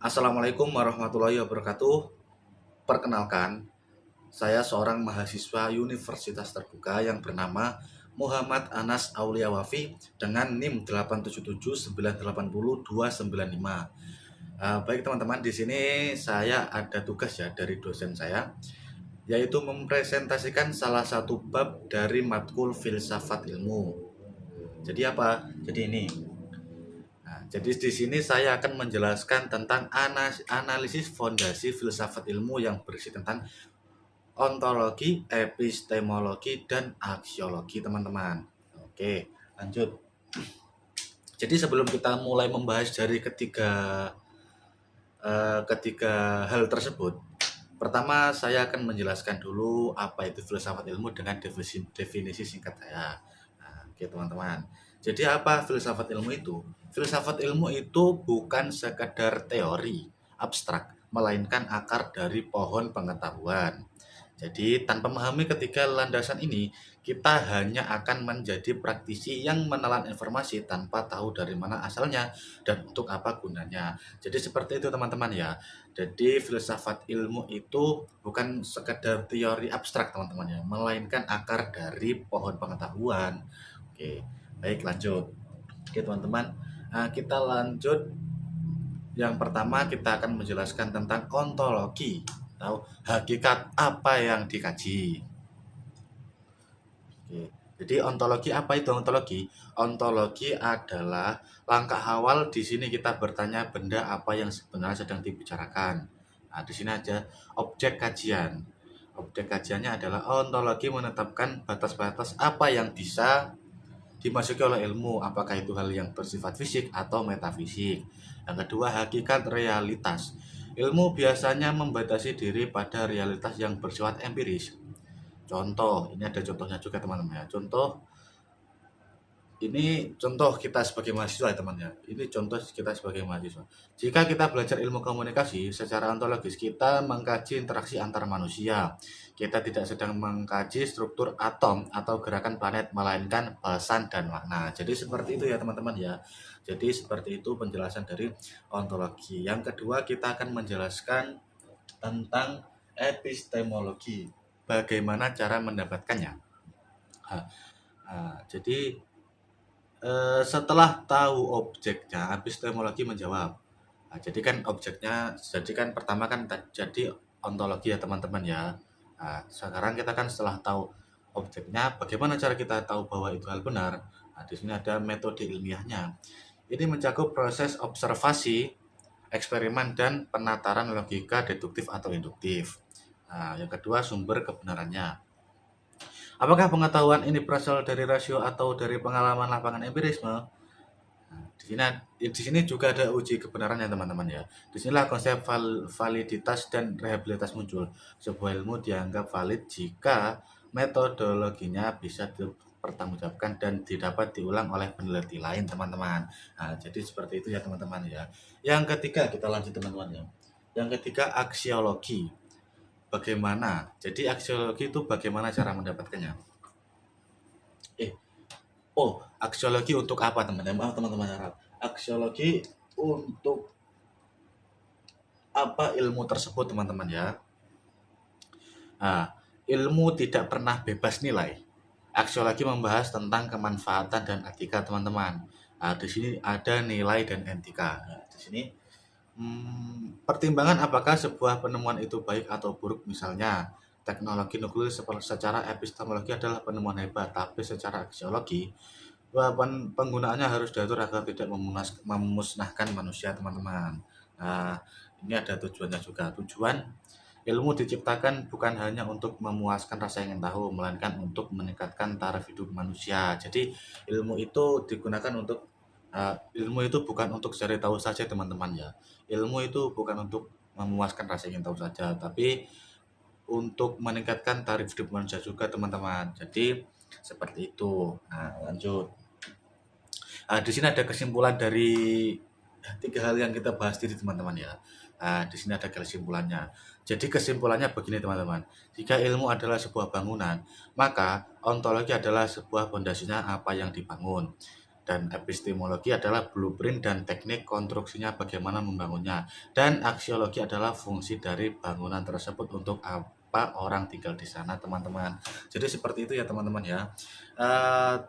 Assalamualaikum warahmatullahi wabarakatuh. Perkenalkan, saya seorang mahasiswa Universitas Terbuka yang bernama Muhammad Anas Aulia Wafi dengan NIM 877980295. Baik teman-teman, di sini saya ada tugas ya dari dosen saya, yaitu mempresentasikan salah satu bab dari matkul filsafat ilmu. Jadi apa? Jadi ini. Nah, jadi di sini saya akan menjelaskan tentang analisis fondasi filsafat ilmu yang berisi tentang ontologi, epistemologi, dan aksiologi, teman-teman. Oke, lanjut. Jadi sebelum kita mulai membahas dari ketiga hal tersebut, pertama saya akan menjelaskan dulu apa itu filsafat ilmu dengan definisi singkat saya. Nah, oke teman-teman. Jadi apa filsafat ilmu itu? Filsafat ilmu itu bukan sekadar teori abstrak, melainkan akar dari pohon pengetahuan. Jadi tanpa memahami ketiga landasan ini, kita hanya akan menjadi praktisi yang menelan informasi tanpa tahu dari mana asalnya dan untuk apa gunanya. Jadi seperti itu teman-teman ya. Jadi filsafat ilmu itu bukan sekedar teori abstrak teman-teman ya, melainkan akar dari pohon pengetahuan. Oke, baik lanjut. Oke teman-teman, kita lanjut. Yang pertama kita akan menjelaskan tentang ontologi atau hakikat apa yang dikaji. Oke. Jadi ontologi apa itu ontologi? Ontologi adalah langkah awal di sini kita bertanya benda apa yang sebenarnya sedang dibicarakan. Nah, di sini aja objek kajian. Objek kajiannya adalah ontologi menetapkan batas-batas apa yang bisa dimasuki oleh ilmu, apakah itu hal yang bersifat fisik atau metafisik. Yang kedua, hakikat realitas. Ilmu biasanya membatasi diri pada realitas yang bersifat empiris. Contoh, ini ada contohnya juga teman-teman ya. Contoh kita sebagai mahasiswa ya teman ya. Ini contoh kita sebagai mahasiswa. Jika kita belajar ilmu komunikasi, secara ontologis kita mengkaji interaksi antar manusia. Kita tidak sedang mengkaji struktur atom atau gerakan planet, melainkan bahasan dan makna. Jadi seperti itu ya teman-teman ya. Jadi seperti itu penjelasan dari ontologi. Yang kedua kita akan menjelaskan tentang epistemologi. Bagaimana cara mendapatkannya? Jadi setelah tahu objeknya, epistemologi menjawab. Nah, jadi kan pertama kan jadi ontologi ya teman-teman ya. Nah, sekarang kita kan setelah tahu objeknya, bagaimana cara kita tahu bahwa itu hal benar? Nah, di sini ada metode ilmiahnya. Ini mencakup proses observasi, eksperimen, dan penataran logika deduktif atau induktif. Nah, yang kedua sumber kebenarannya. Apakah pengetahuan ini berasal dari rasio atau dari pengalaman lapangan empirisme? Nah, di sini juga ada uji kebenarannya teman-teman ya. Disinilah konsep validitas dan rehabilitas muncul. Sebuah ilmu dianggap valid jika metodologinya bisa dipertanggungjawabkan dan didapat diulang oleh peneliti lain teman-teman. Nah, jadi seperti itu ya teman-teman ya. Yang ketiga kita lanjut teman-teman ya. Yang ketiga aksiologi. Bagaimana? Jadi aksiologi itu bagaimana cara mendapatkannya? Eh, aksiologi untuk apa teman-teman? Maaf teman-teman harap. Aksiologi untuk apa ilmu tersebut teman-teman ya? Nah, ilmu tidak pernah bebas nilai. Aksiologi membahas tentang kemanfaatan dan etika teman-teman. Nah, di sini ada nilai dan etika. Nah, di sini pertimbangan apakah sebuah penemuan itu baik atau buruk, misalnya teknologi nuklir secara epistemologi adalah penemuan hebat, tapi secara aksiologi penggunaannya harus diatur agar tidak memusnahkan manusia teman-teman. Nah, ini ada tujuannya juga. Tujuan ilmu diciptakan bukan hanya untuk memuaskan rasa ingin tahu, melainkan untuk meningkatkan taraf hidup manusia. Jadi ilmu itu bukan untuk cari tahu saja teman-teman ya. Ilmu itu bukan untuk memuaskan rasa ingin tahu saja, tapi untuk meningkatkan taraf hidup manusia juga teman-teman. Jadi seperti itu. Nah, lanjut. Di sini ada kesimpulan dari tiga hal yang kita bahas tadi teman-teman ya. Di sini ada kesimpulannya. Jadi kesimpulannya begini teman-teman. Jika ilmu adalah sebuah bangunan, maka ontologi adalah sebuah pondasinya apa yang dibangun. Dan epistemologi adalah blueprint dan teknik konstruksinya bagaimana membangunnya. Dan aksiologi adalah fungsi dari bangunan tersebut untuk apa orang tinggal di sana, teman-teman. Jadi seperti itu ya teman-teman ya.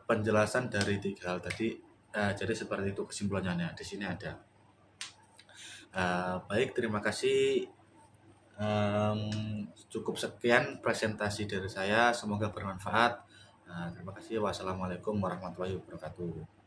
Penjelasan dari 3 hal tadi. Jadi seperti itu kesimpulannya. Di sini ada. Baik, terima kasih. Cukup sekian presentasi dari saya. Semoga bermanfaat. Terima kasih. Wassalamualaikum warahmatullahi wabarakatuh.